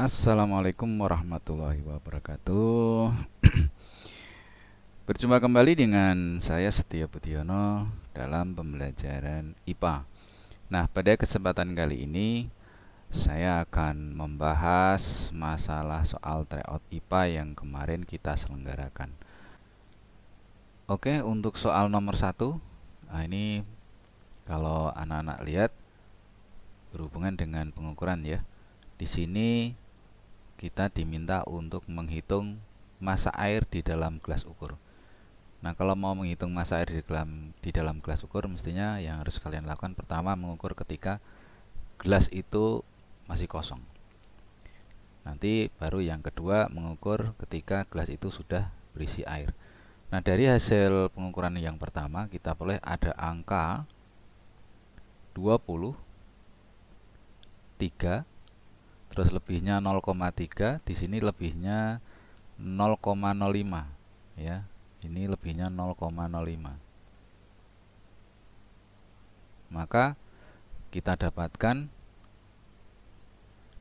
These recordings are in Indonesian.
Assalamualaikum warahmatullahi wabarakatuh. Berjumpa kembali dengan saya Setia Budiono dalam pembelajaran IPA. Nah, pada kesempatan kali ini saya akan membahas masalah soal tryout IPA yang kemarin kita selenggarakan. Oke, untuk soal nomor 1, nah ini kalau anak-anak lihat berhubungan dengan pengukuran ya. Di sini kita diminta untuk menghitung massa air di dalam gelas ukur. Nah, kalau mau menghitung massa air di dalam gelas ukur, mestinya yang harus kalian lakukan pertama mengukur ketika gelas itu masih kosong. Nanti baru yang kedua mengukur ketika gelas itu sudah berisi air. Nah, dari hasil pengukuran yang pertama kita boleh ada angka 23, terus lebihnya 0,3, di sini lebihnya 0,05 ya. Ini lebihnya 0,05. Maka kita dapatkan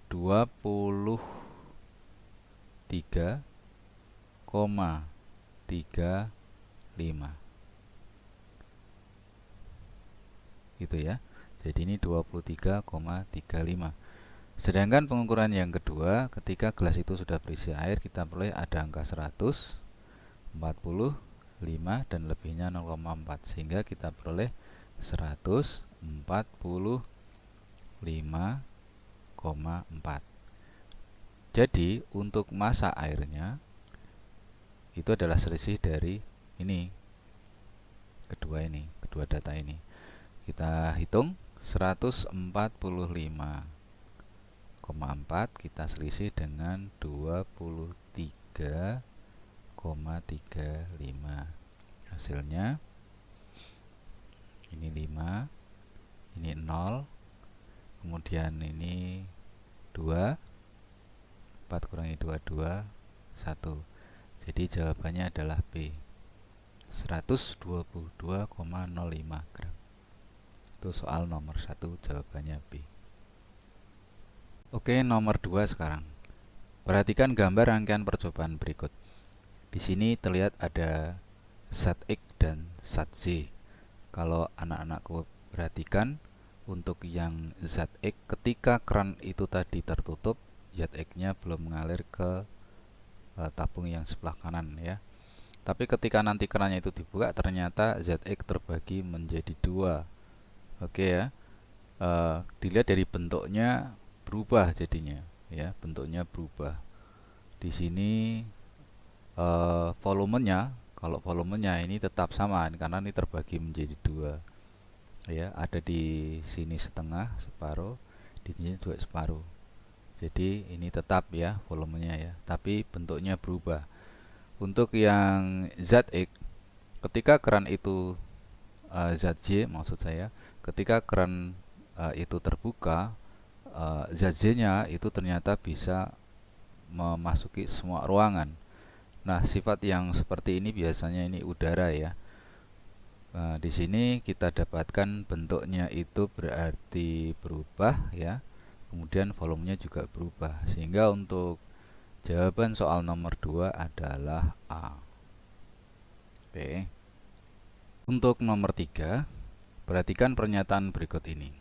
23,35. Gitu ya. Jadi ini 23,35. Sedangkan pengukuran yang kedua, ketika gelas itu sudah berisi air, kita peroleh ada angka 145 dan lebihnya 0,4, sehingga kita peroleh 145,4. Jadi untuk massa airnya itu adalah selisih dari ini, kedua data ini. Kita hitung 145,4 kita selisih dengan 23,35. Hasilnya ini 5, ini 0, kemudian ini 2, 4 kurangi 2, 2, 1. Jadi jawabannya adalah B, 122,05 gram. Itu soal nomor 1, jawabannya B. Oke, nomor 2 sekarang. Perhatikan gambar rangkaian percobaan berikut. Di sini terlihat ada zat X dan zat Z. Kalau anak-anakku perhatikan, untuk yang zat X, ketika keran itu tadi tertutup, zat X-nya belum mengalir ke tabung yang sebelah kanan ya. Tapi ketika nanti kerannya itu dibuka, ternyata zat X terbagi menjadi 2. Oke ya. Dilihat dari bentuknya berubah jadinya ya, bentuknya berubah. Di sini volumenya, kalau volumenya ini tetap sama karena ini terbagi menjadi 2 ya, ada di sini setengah, separuh, di sini juga separuh. Jadi ini tetap ya volumenya ya, tapi bentuknya berubah. Untuk yang zat X, ketika keran itu zat Z maksud saya, ketika keran itu terbuka, zat Z-nya itu ternyata bisa memasuki semua ruangan. Nah, sifat yang seperti ini biasanya ini udara ya. Di sini kita dapatkan bentuknya itu berarti berubah ya. Kemudian volumenya juga berubah, sehingga untuk jawaban soal nomor 2 adalah A. Oke. Untuk nomor 3, perhatikan pernyataan berikut ini.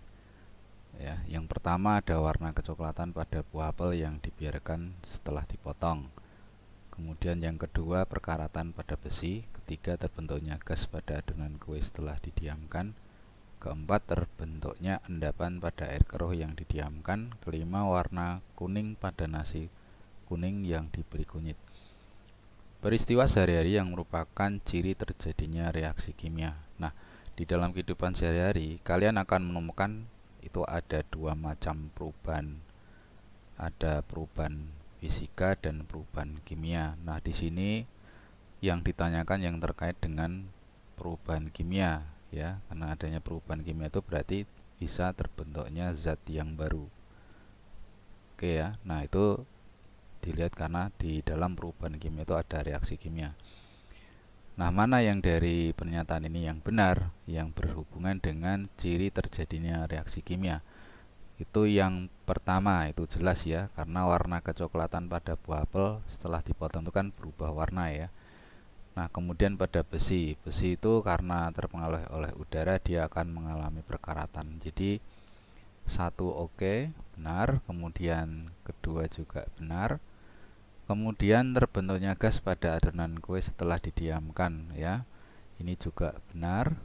Ya, yang pertama ada warna kecoklatan pada buah apel yang dibiarkan setelah dipotong. Kemudian yang kedua perkaratan pada besi. Ketiga terbentuknya gas pada adonan kue setelah didiamkan. Keempat terbentuknya endapan pada air keruh yang didiamkan. Kelima warna kuning pada nasi kuning yang diberi kunyit. Peristiwa sehari-hari yang merupakan ciri terjadinya reaksi kimia. Nah, di dalam kehidupan sehari-hari kalian akan menemukan itu ada 2 macam perubahan. Ada perubahan fisika dan perubahan kimia. Nah, di sini yang ditanyakan yang terkait dengan perubahan kimia ya, karena adanya perubahan kimia itu berarti bisa terbentuknya zat yang baru. Oke ya. Nah, itu dilihat karena di dalam perubahan kimia itu ada reaksi kimia. Nah, mana yang dari pernyataan ini yang benar, yang berhubungan dengan ciri terjadinya reaksi kimia? Itu yang pertama, itu jelas ya, karena warna kecoklatan pada buah apel setelah dipotong itu kan berubah warna ya. Nah, kemudian pada besi. Besi itu karena terpengaruh oleh udara dia akan mengalami perkaratan. Jadi satu oke, benar, kemudian kedua juga benar. Kemudian terbentuknya gas pada adonan kue setelah didiamkan ya. Ini juga benar.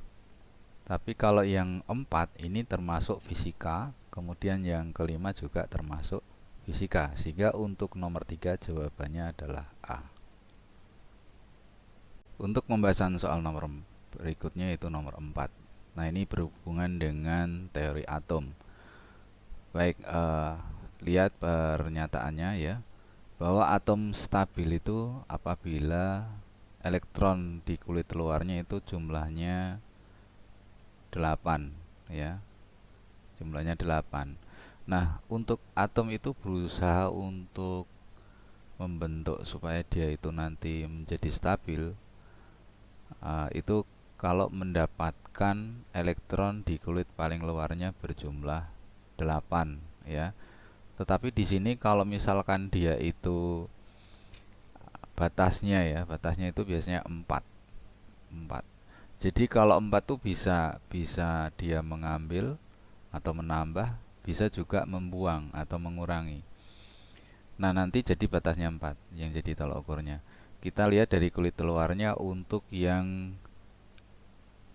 Tapi kalau yang 4 ini termasuk fisika, kemudian yang kelima juga termasuk fisika. Sehingga untuk nomor 3 jawabannya adalah A. Untuk pembahasan soal nomor berikutnya itu nomor 4. Nah, ini berhubungan dengan teori atom. Baik, lihat pernyataannya ya, bahwa atom stabil itu apabila elektron di kulit luarnya itu jumlahnya 8 ya. Jumlahnya 8. Nah, untuk atom itu berusaha untuk membentuk supaya dia itu nanti menjadi stabil. Itu kalau mendapatkan elektron di kulit paling luarnya berjumlah 8 ya. Tetapi di sini kalau misalkan dia itu batasnya ya, batasnya itu biasanya 4. Jadi kalau 4 tuh bisa dia mengambil atau menambah, bisa juga membuang atau mengurangi. Nah, nanti jadi batasnya 4 yang jadi tolak ukurnya. Kita lihat dari kulit luarnya untuk yang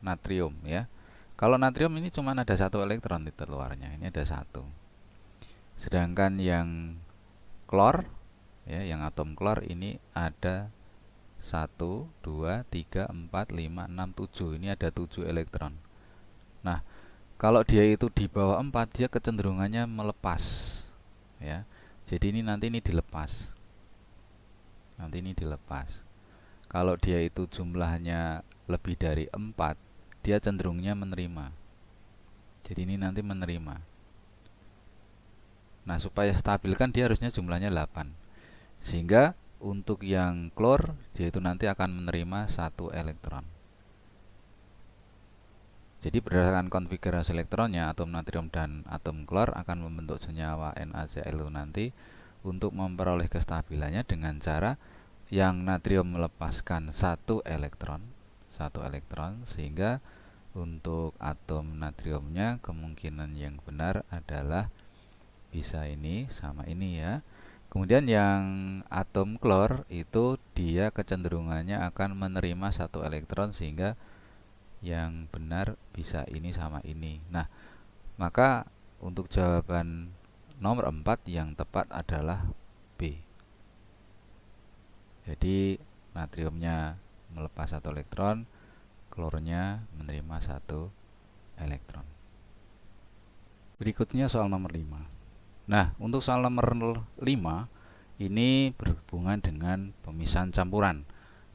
natrium ya. Kalau natrium ini cuma ada 1 elektron di luarnya, ini ada 1. Sedangkan yang klor ya, yang atom klor ini ada 1, 2, 3, 4, 5, 6, 7. Ini ada 7 elektron. Nah, kalau dia itu di bawah 4, dia kecenderungannya melepas ya. Jadi ini nanti ini dilepas. Nanti ini dilepas. Kalau dia itu jumlahnya lebih dari 4, dia cenderungnya menerima. Jadi ini nanti menerima. Nah, supaya stabil kan dia harusnya jumlahnya 8. Sehingga untuk yang klor, dia itu nanti akan menerima 1 elektron. Jadi berdasarkan konfigurasi elektronnya, atom natrium dan atom klor akan membentuk senyawa NaCl itu nanti untuk memperoleh kestabilannya dengan cara yang natrium melepaskan 1 elektron, sehingga untuk atom natriumnya kemungkinan yang benar adalah bisa ini sama ini ya. Kemudian yang atom klor itu dia kecenderungannya akan menerima 1 elektron, sehingga yang benar bisa ini sama ini. Nah, maka untuk jawaban nomor 4 yang tepat adalah B. Jadi natriumnya melepas 1 elektron, klornya menerima 1 elektron. Berikutnya soal nomor 5. Nah, untuk soal nomor 5 ini berhubungan dengan pemisahan campuran.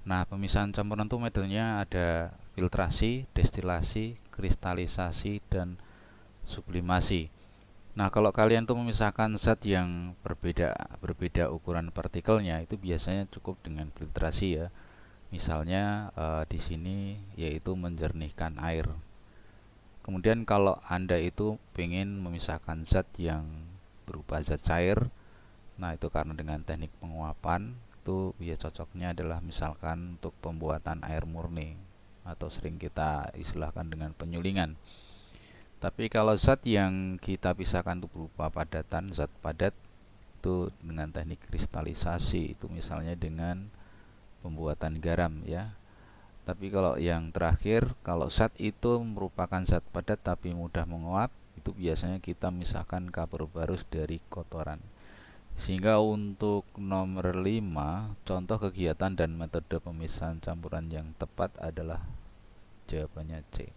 Nah, pemisahan campuran itu metodenya ada filtrasi, destilasi, kristalisasi, dan sublimasi. Nah, kalau kalian tuh memisahkan zat yang berbeda ukuran partikelnya, itu biasanya cukup dengan filtrasi ya. Misalnya di sini yaitu menjernihkan air. Kemudian kalau Anda itu ingin memisahkan zat yang berupa zat cair, nah itu karena dengan teknik penguapan itu ya cocoknya adalah misalkan untuk pembuatan air murni atau sering kita istilahkan dengan penyulingan. Tapi kalau zat yang kita pisahkan itu berupa padatan, zat padat, itu dengan teknik kristalisasi, itu misalnya dengan pembuatan garam ya. Tapi kalau yang terakhir, kalau zat itu merupakan zat padat tapi mudah menguap, itu biasanya kita misahkan kapur barus dari kotoran. Sehingga untuk nomor 5, contoh kegiatan dan metode pemisahan campuran yang tepat adalah jawabannya C.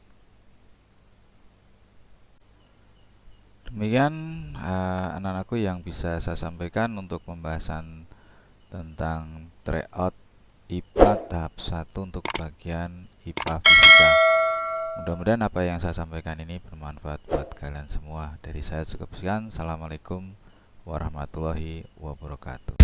Demikian anak-anakku yang bisa saya sampaikan untuk pembahasan tentang tryout IPA tahap 1 untuk bagian IPA Fisika. Mudah-mudahan apa yang saya sampaikan ini bermanfaat buat kalian semua. Dari saya cukup sekian. Assalamualaikum warahmatullahi wabarakatuh.